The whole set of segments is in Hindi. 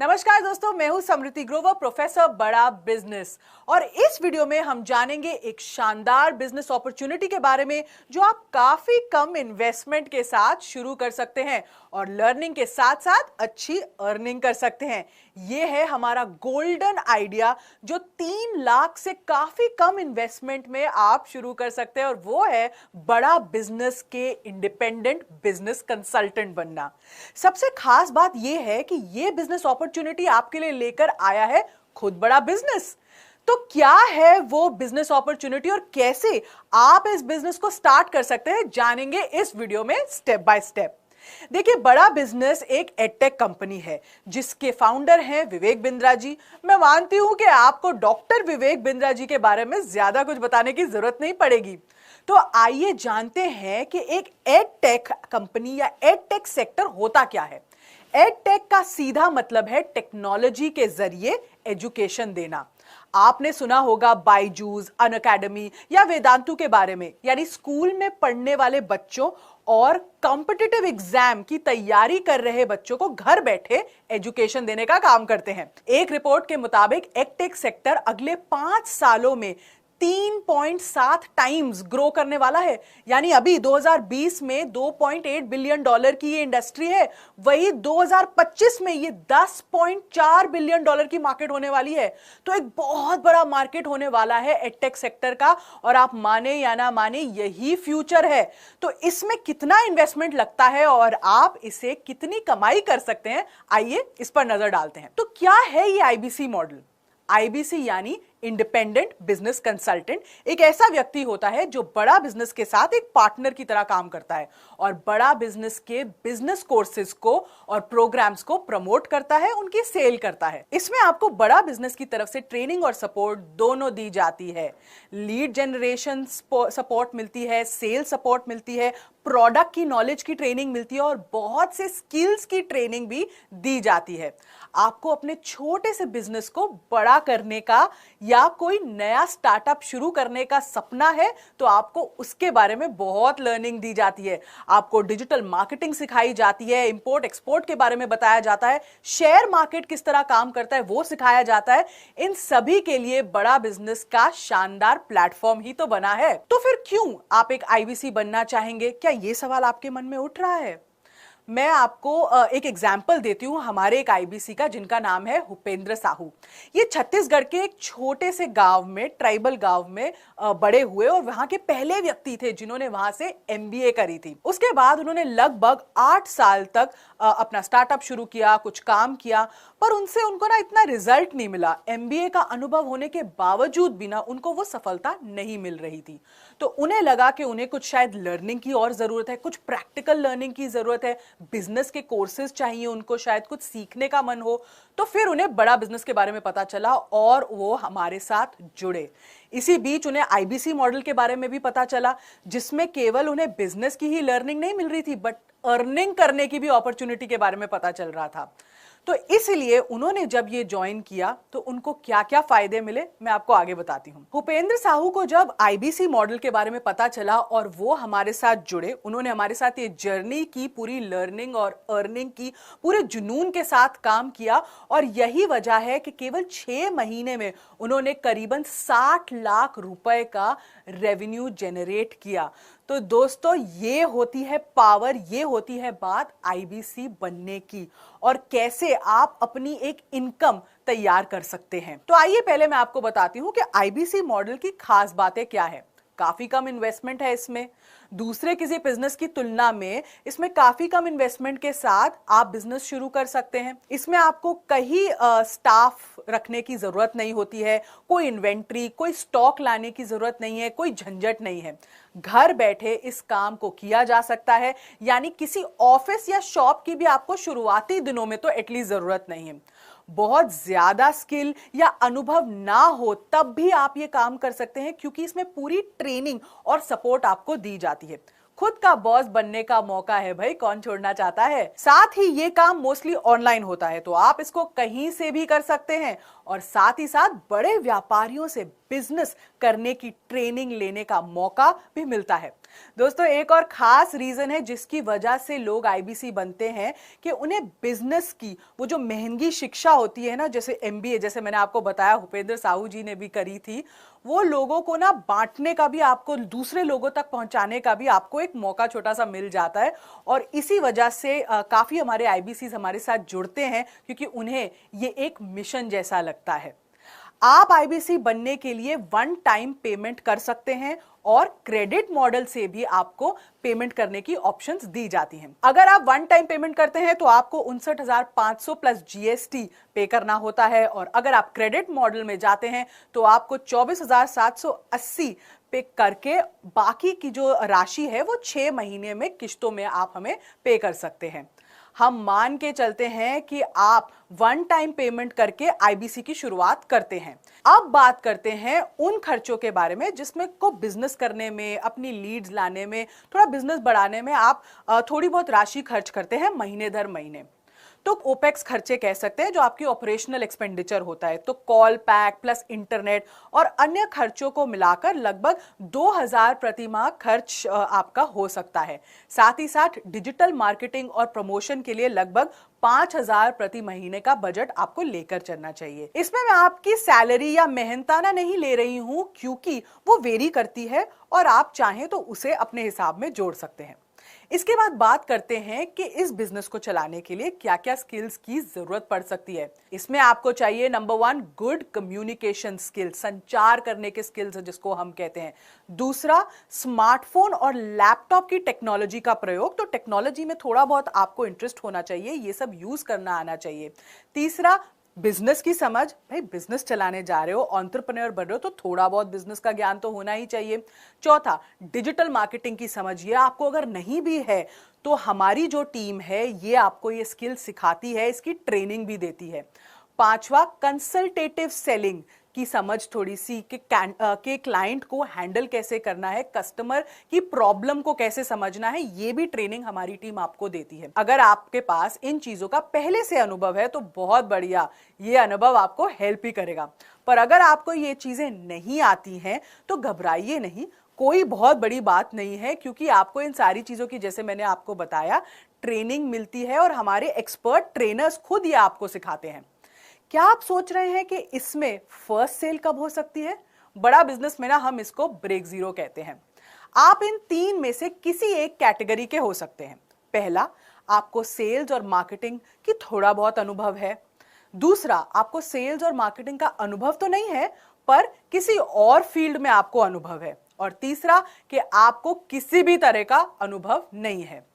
नमस्कार दोस्तों, मैं हूं समृति ग्रोवर, प्रोफेसर बड़ा बिजनेस। और इस वीडियो में हम जानेंगे एक शानदार बिजनेस अपॉर्चुनिटी के बारे में जो आप काफी कम इन्वेस्टमेंट के साथ शुरू कर सकते हैं और लर्निंग के साथ साथ अच्छी अर्निंग कर सकते हैं। ये है हमारा गोल्डन आइडिया जो 3 लाख से काफी कम इन्वेस्टमेंट में आप शुरू कर सकते हैं, और वो है बड़ा बिजनेस के इंडिपेंडेंट बिजनेस कंसल्टेंट बनना। सबसे खास बात यह है कि यह बिजनेस अपॉर्चुनिटी आपके लिए लेकर आया है खुद बड़ा बिजनेस। तो क्या है वो बिजनेस अपॉर्चुनिटी और कैसे आप इस बिजनेस को स्टार्ट कर सकते हैं, जानेंगे इस वीडियो में स्टेप बाय स्टेप। देखिए, बड़ा बिजनेस एक एडटेक कंपनी है जिसके फाउंडर हैं विवेक बिंद्रा जी। मैं मानती हूं कि आपको डॉक्टर विवेक बिंद्रा जी के बारे में ज्यादा कुछ बताने की जरूरत नहीं पड़ेगी। तो आइए जानते हैं कि एक एडटेक कंपनी या एडटेक सेक्टर होता क्या है। एडटेक का सीधा मतलब है टेक्नोलॉजी के जरिए एजुकेशन देना। आपने सुना होगा बायजूस, अनअकैडमी या वेदांतु के बारे में, यानी स्कूल में पढ़ने वाले बच्चों और कॉम्पिटिटिव एग्जाम की तैयारी कर रहे बच्चों को घर बैठे एजुकेशन देने का काम करते हैं। एक रिपोर्ट के मुताबिक एडटेक सेक्टर अगले 5 सालों में 3.7 टाइम्स ग्रो करने वाला है। यानी अभी 2020 में $2.8 बिलियन की ये इंडस्ट्री है, वही 2025 में ये $10.4 बिलियन की मार्केट होने वाली है। तो एक बहुत बड़ा मार्केट होने वाला है एडटेक सेक्टर का, और आप माने या ना माने यही फ्यूचर है। तो इसमें कितना इन्वेस्टमेंट लगता है और आप इसे कितनी कमाई कर सकते हैं, आइए इस पर नजर डालते हैं। तो क्या है ये आईबीसी मॉडल? आईबीसी यानी इंडिपेंडेंट बिजनेस कंसल्टेंट एक ऐसा व्यक्ति होता है जो बड़ा बिजनेस के साथ एक पार्टनर की तरह काम करता है और बड़ा बिजनेस के बिजनेस कोर्सेज को और प्रोग्राम्स को प्रमोट करता है, उनकी सेल करता है। इसमें आपको बड़ा बिजनेस की तरफ से ट्रेनिंग और सपोर्ट दोनों दी जाती है। लीड जनरेशन सपोर्ट मिलती है, सेल सपोर्ट मिलती है, प्रोडक्ट की नॉलेज की ट्रेनिंग मिलती है और बहुत से स्किल्स की ट्रेनिंग भी दी जाती है। आपको अपने छोटे से बिजनेस को बड़ा करने का या कोई नया स्टार्टअप शुरू करने का सपना है तो आपको उसके बारे में बहुत लर्निंग दी जाती है। आपको डिजिटल मार्केटिंग सिखाई जाती है, इंपोर्ट एक्सपोर्ट के बारे में बताया जाता है, शेयर मार्केट किस तरह काम करता है वो सिखाया जाता है। इन सभी के लिए बड़ा बिजनेस का शानदार प्लेटफॉर्म ही तो बना है। तो फिर क्यों आप एक आईबीसी बनना चाहेंगे? क्या ये सवाल आपके मन में उठ रहा है? मैं आपको एक एग्जाम्पल देती हूं हमारे एक आईबीसी का, जिनका नाम है भूपेंद्र साहू। ये छत्तीसगढ़ के एक छोटे से गांव में, ट्राइबल गांव में बड़े हुए और वहां के पहले व्यक्ति थे जिन्होंने वहां से एमबीए करी थी। उसके बाद उन्होंने लगभग 8 साल तक अपना स्टार्टअप शुरू किया, कुछ काम किया, पर उनको ना इतना रिजल्ट नहीं मिला। एमबीए का अनुभव होने के बावजूद भी ना उनको वो सफलता नहीं मिल रही थी। तो उन्हें लगा कि उन्हें कुछ शायद लर्निंग की और जरूरत है, कुछ प्रैक्टिकल लर्निंग की जरूरत है, बिजनेस के कोर्सेज चाहिए उनको, शायद कुछ सीखने का मन हो। तो फिर उन्हें बड़ा बिजनेस के बारे में पता चला और वो हमारे साथ जुड़े। इसी बीच उन्हें आईबीसी मॉडल के बारे में भी पता चला, जिसमें केवल उन्हें बिजनेस की ही लर्निंग नहीं मिल रही थी, बट अर्निंग करने की भी अपॉर्चुनिटी के बारे में पता चल रहा था। तो इसलिए उन्होंने जब ये ज्वाइन किया तो उनको क्या क्या फायदे मिले, मैं आपको आगे बताती हूँ। भूपेंद्र साहू को जब आईबीसी मॉडल के बारे में पता चला और वो हमारे साथ जुड़े, उन्होंने हमारे साथ ये जर्नी की, पूरी लर्निंग और अर्निंग की पूरे जुनून के साथ काम किया, और यही वजह है कि केवल 6 महीने में उन्होंने करीबन 60 लाख रुपए का रेवेन्यू जनरेट किया। तो दोस्तों, ये होती है पावर, ये होती है बात आईबीसी बनने की, और कैसे आप अपनी एक इनकम तैयार कर सकते हैं। तो आइए पहले मैं आपको बताती हूं कि आईबीसी मॉडल की खास बातें क्या है। काफी कम इन्वेस्टमेंट है इसमें, दूसरे किसी बिजनेस की तुलना में इसमें काफी कम इन्वेस्टमेंट के साथ आप बिजनेस शुरू कर सकते हैं। इसमें आपको कहीं स्टाफ रखने की जरूरत नहीं होती है, कोई इन्वेंट्री, कोई स्टॉक लाने की जरूरत नहीं है, कोई झंझट नहीं है। घर बैठे इस काम को किया जा सकता है, यानी किसी ऑफिस या शॉप की भी आपको शुरुआती दिनों में तो एटलीस्ट जरूरत नहीं है। बहुत ज्यादा स्किल या अनुभव ना हो तब भी आप ये काम कर सकते हैं, क्योंकि इसमें पूरी ट्रेनिंग और सपोर्ट आपको दी जाती है। खुद का बॉस बनने का मौका है भाई, कौन छोड़ना चाहता है। साथ ही ये काम मोस्टली ऑनलाइन होता है, तो आप इसको कहीं से भी कर सकते हैं, और साथ ही साथ बड़े व्यापारियों से बिजनेस करने की ट्रेनिंग लेने का मौका भी मिलता है। दोस्तों, एक और खास रीजन है जिसकी वजह से लोग आईबीसी बनते हैं कि उन्हें बिजनेस की वो जो महंगी शिक्षा होती है ना, जैसे एमबीए, जैसे मैंने आपको बताया भूपेंद्र साहू जी ने भी करी थी, वो लोगों को ना बांटने का भी, आपको दूसरे लोगों तक पहुंचाने का भी आपको एक मौका छोटा सा मिल जाता है। और इसी वजह से काफी हमारे आईबीसी हमारे साथ जुड़ते हैं क्योंकि उन्हें ये एक मिशन जैसा लगता है। आप आईबीसी बनने के लिए वन टाइम पेमेंट कर सकते हैं और क्रेडिट मॉडल से भी आपको पेमेंट करने की ऑप्शंस दी जाती हैं। अगर आप वन टाइम पेमेंट करते हैं तो आपको 59,500 प्लस जीएसटी पे करना होता है, और अगर आप क्रेडिट मॉडल में जाते हैं तो आपको 24,780 पे करके बाकी की जो राशि है वो 6 महीने में किश्तों में आप हमें पे कर सकते हैं। हम मान के चलते हैं कि आप वन टाइम पेमेंट करके आईबीसी की शुरुआत करते हैं। अब बात करते हैं उन खर्चों के बारे में जिसमें को बिजनेस करने में, अपनी लीड्स लाने में, थोड़ा बिजनेस बढ़ाने में आप थोड़ी बहुत राशि खर्च करते हैं महीने दर महीने। तो ओपेक्स खर्चे कह सकते हैं, जो आपकी ऑपरेशनल एक्सपेंडिचर होता है। तो कॉल पैक प्लस इंटरनेट और अन्य खर्चों को मिलाकर लगभग 2,000 प्रति माह खर्च आपका हो सकता है। साथ ही साथ डिजिटल मार्केटिंग और प्रमोशन के लिए लगभग 5,000 प्रति महीने का बजट आपको लेकर चलना चाहिए। इसमें मैं आपकी सैलरी या मेहनताना नहीं ले रही हूं, क्योंकि वो वेरी करती है और आप चाहें तो उसे अपने हिसाब में जोड़ सकते हैं। इसके बाद बात करते हैं कि इस बिजनेस को चलाने के लिए क्या क्या स्किल्स की जरूरत पड़ सकती है। इसमें आपको चाहिए नंबर 1 गुड कम्युनिकेशन स्किल्स, संचार करने के स्किल्स जिसको हम कहते हैं। दूसरा, स्मार्टफोन और लैपटॉप की टेक्नोलॉजी का प्रयोग, तो टेक्नोलॉजी में थोड़ा बहुत आपको इंटरेस्ट होना चाहिए, ये सब यूज करना आना चाहिए। तीसरा, बिजनेस की समझ, भाई बिजनेस चलाने जा रहे हो, एंटरप्रेन्योर बन रहे हो तो थोड़ा बहुत बिजनेस का ज्ञान तो होना ही चाहिए। चौथा, डिजिटल मार्केटिंग की समझ, ये आपको अगर नहीं भी है तो हमारी जो टीम है ये आपको ये स्किल सिखाती है, इसकी ट्रेनिंग भी देती है। पांचवा, कंसल्टेटिव सेलिंग की समझ थोड़ी सी कि क्लाइंट को हैंडल कैसे करना है, कस्टमर की प्रॉब्लम को कैसे समझना है, ये भी ट्रेनिंग हमारी टीम आपको देती है। अगर आपके पास इन चीजों का पहले से अनुभव है तो बहुत बढ़िया, ये अनुभव आपको हेल्प ही करेगा। पर अगर आपको ये चीजें नहीं आती हैं तो घबराइए नहीं, कोई बहुत बड़ी बात नहीं है, क्योंकि आपको इन सारी चीजों की, जैसे मैंने आपको बताया, ट्रेनिंग मिलती है और हमारे एक्सपर्ट ट्रेनर्स खुद ये आपको सिखाते हैं। क्या आप सोच रहे हैं कि इसमें फर्स्ट सेल कब हो सकती है? बड़ा बिजनेस में ना हम इसको ब्रेक जीरो कहते हैं। आप इन 3 में से किसी एक कैटेगरी के हो सकते हैं। पहला, आपको सेल्स और मार्केटिंग की थोड़ा बहुत अनुभव है। दूसरा, आपको सेल्स और मार्केटिंग का अनुभव तो नहीं है पर किसी और फील्ड में आपको अनुभव है। और तीसरा, कि आपको किसी भी तरह का अनुभव नहीं है।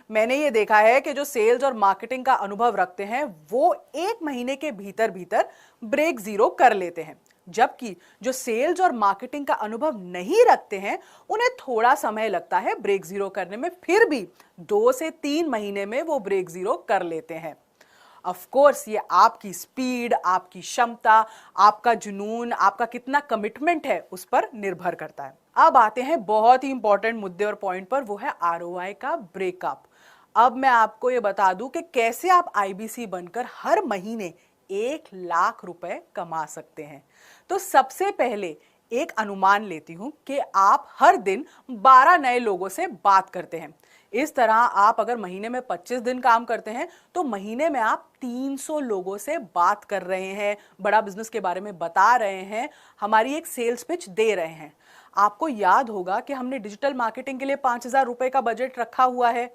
मैंने ये देखा है कि जो सेल्स और मार्केटिंग का अनुभव रखते हैं वो 1 महीने के भीतर भीतर ब्रेक जीरो कर लेते हैं, जबकि जो सेल्स और मार्केटिंग का अनुभव नहीं रखते हैं उन्हें थोड़ा समय लगता है ब्रेक जीरो करने में, फिर भी 2 से 3 महीने में वो ब्रेक जीरो कर लेते हैं। ऑफ कोर्स ये आपकी स्पीड, आपकी क्षमता, आपका जुनून, आपका कितना कमिटमेंट है उस पर निर्भर करता है। अब आते हैं बहुत ही इंपॉर्टेंट मुद्दे और पॉइंट पर, वो है आरओआई का ब्रेकअप। अब मैं आपको ये बता दूं कि कैसे आप आईबीसी बनकर हर महीने 1 लाख रुपए कमा सकते हैं। तो सबसे पहले एक अनुमान लेती हूं कि आप हर दिन 12 नए लोगों से बात करते हैं। इस तरह आप अगर महीने में 25 दिन काम करते हैं तो महीने में आप 300 लोगों से बात कर रहे हैं, बड़ा बिजनेस के बारे में बता रहे हैं, हमारी एक सेल्स पिच दे रहे हैं। आपको याद होगा कि हमने डिजिटल मार्केटिंग के लिए 5,000 रुपए का बजट रखा हुआ है।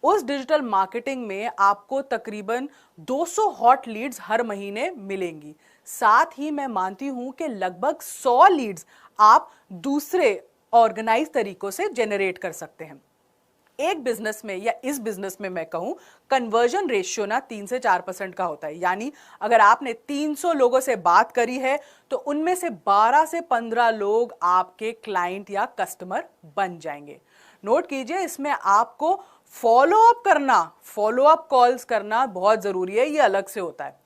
उस डिजिटल मार्केटिंग में आपको तकरीबन 200 हॉट लीड्स हर महीने मिलेंगी। साथ ही मैं मानती हूं कि लगभग 100 लीड्स आप दूसरे ऑर्गेनाइज तरीकों से जनरेट कर सकते हैं। एक बिजनेस में या इस बिजनेस में मैं कहूं, कन्वर्जन रेशियो ना 3 से 4% का होता है। यानी अगर आपने 300 लोगों से बात करी है तो उनमें से 12 से 15 लोग आपके क्लाइंट या कस्टमर बन जाएंगे। नोट कीजिए, इसमें आपको फॉलो अप कॉल्स करना बहुत जरूरी है, ये अलग से होता है।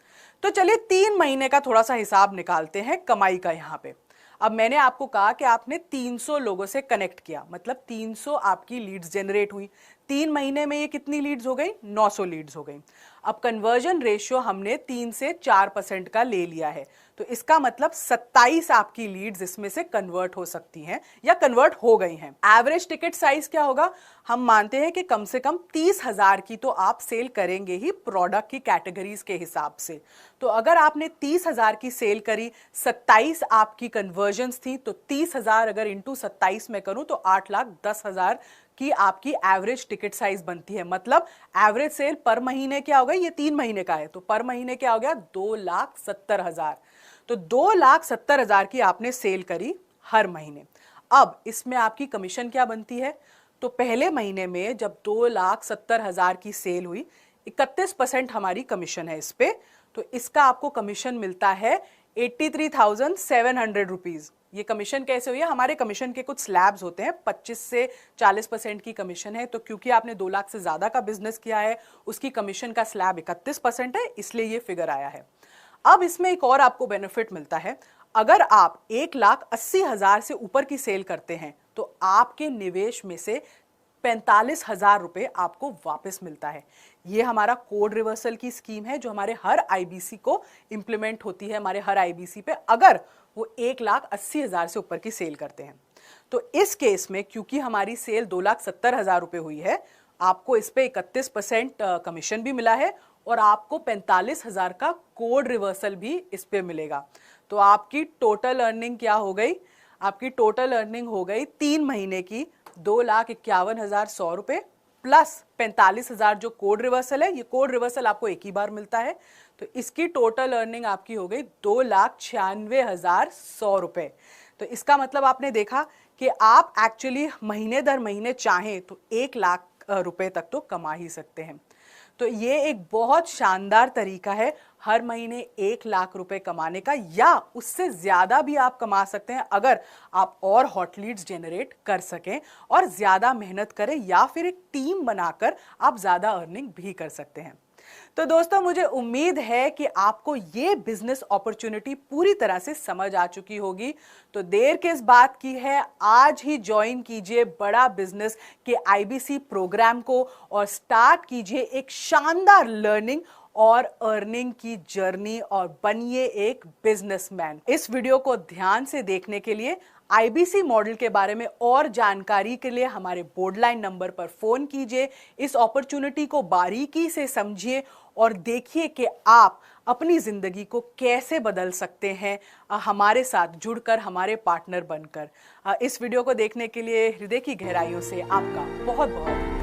तो चलिए 3 महीने का थोड़ा सा हिसाब निकालते हैं कमाई का यहां पे। अब मैंने आपको कहा कि आपने 300 लोगों से कनेक्ट किया, मतलब 300 आपकी लीड्स जनरेट हुई। 3 महीने में ये कितनी लीड्स हो गई? 900 लीड्स हो गई। अब कन्वर्जन रेशियो हमने 3 से 4% का ले लिया है, तो इसका मतलब 27 आपकी लीड्स इसमें से कन्वर्ट हो सकती हैं या कन्वर्ट हो गई हैं। एवरेज टिकट साइज क्या होगा? हम मानते हैं कि कम से कम 30,000 की तो आप सेल करेंगे ही प्रोडक्ट की कैटेगरीज के हिसाब से। तो अगर आपने 30,000 की सेल करी, 27 आपकी कन्वर्जन्स थी, तो 30,000 अगर इंटू 27 में करूं तो 8,10,000 की आपकी एवरेज टिकट साइज बनती है। मतलब एवरेज सेल पर महीने क्या हो गई? ये 3 महीने का है, तो पर महीने क्या हो गया? 2,70,000। तो 2,70,000 की आपने सेल करी हर महीने। अब इसमें आपकी कमीशन क्या बनती है? तो पहले महीने में जब 2,70,000 की सेल हुई, 31% हमारी कमीशन है इस पे, तो इसका आपको कमीशन मिलता है 83,700 रुपीज। ये कमीशन कैसे हुई है? हमारे कमीशन के कुछ स्लैब्स होते हैं, 25 से 40% की कमीशन है, तो क्योंकि आपने 2 लाख से ज्यादा का बिजनेस किया है, उसकी कमीशन का स्लैब 31% है, इसलिए ये फिगर आया है। अब इसमें एक और आपको बेनिफिट मिलता है। अगर आप 1,80,000 से ऊपर की सेल करते हैं तो आपके निवेश में से 45,000 रुपए आपको वापस मिलता है। ये हमारा कोड रिवर्सल की स्कीम है जो हमारे हर आईबीसी को इंप्लीमेंट होती है, हमारे हर आईबीसी पे, अगर वो 1,80,000 से ऊपर की सेल करते हैं। तो इस केस में क्योंकि हमारी सेल 2,70,000 रुपए हुई है, आपको इस पे 31% कमीशन भी मिला है और आपको 45,000 का कोड रिवर्सल भी इस पे मिलेगा। तो आपकी टोटल अर्निंग क्या हो गई? आपकी टोटल अर्निंग हो गई 3 महीने की 2,51,100 रुपए प्लस 45,000 जो कोड रिवर्सल है। ये कोड रिवर्सल आपको एक ही बार मिलता है, तो इसकी टोटल अर्निंग आपकी हो गई 2,96,100 रुपए। तो इसका मतलब आपने देखा कि आप एक्चुअली महीने दर महीने चाहें तो 1,00,000 रुपए तक तो कमा ही सकते हैं। तो ये एक बहुत शानदार तरीका है हर महीने 1,00,000 रुपए कमाने का, या उससे ज्यादा भी आप कमा सकते हैं अगर आप और हॉट लीड्स जनरेट कर सकें और ज्यादा मेहनत करें, या फिर एक टीम बनाकर आप ज्यादा अर्निंग भी कर सकते हैं। तो दोस्तों, मुझे उम्मीद है कि आपको ये बिजनेस अपॉर्चुनिटी पूरी तरह से समझ आ चुकी होगी। तो देर किस बात की है, आज ही ज्वाइन कीजिए बड़ा बिजनेस के आईबीसी प्रोग्राम को और स्टार्ट कीजिए एक शानदार लर्निंग और अर्निंग की जर्नी और बनिए एक बिजनेसमैन। इस वीडियो को ध्यान से देखने के लिए, आईबीसी मॉडल के बारे में और जानकारी के लिए हमारे बोर्डलाइन नंबर पर फोन कीजिए। इस अपॉर्चुनिटी को बारीकी से समझिए और देखिए कि आप अपनी जिंदगी को कैसे बदल सकते हैं हमारे साथ जुड़कर, हमारे पार्टनर बनकर। इस वीडियो को देखने के लिए हृदय की गहराइयों से आपका बहुत बहुत